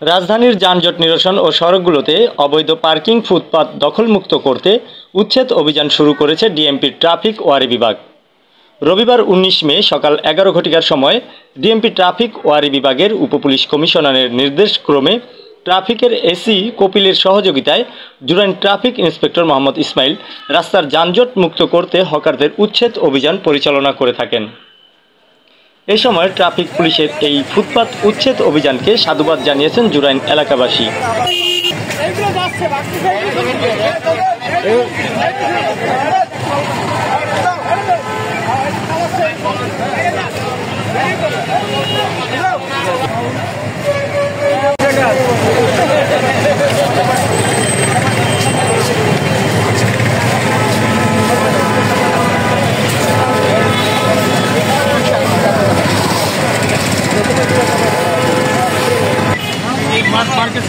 রাজধানীর যানজট নিরসন ও সড়কগুলোতে অবৈধ পার্কিং ফুটপাত দখলমুক্ত করতে উচ্ছেদ অভিযান শুরু করেছে ডিএমপির ট্রাফিক ওয়ারি বিভাগ। রবিবার ১৯ মে সকাল ১১ ঘটিকার সময় ডিএমপি ট্রাফিক ওয়ারি বিভাগের উপপুলিশ কমিশনারের নির্দেশক্রমে ট্রাফিকের এসি কপিলের সহযোগিতায় জুরাইন ট্রাফিক ইন্সপেক্টর মোহাম্মদ ইসমাইল রাস্তার যানজট মুক্ত করতে হকারদের উচ্ছেদ অভিযান পরিচালনা করে থাকেন। এ সময় ট্রাফিক পুলিশের এই ফুটপাত উচ্ছেদ অভিযানকে সাধুবাদ জানিয়েছেন জুরাইন এলাকাবাসী। मार्केट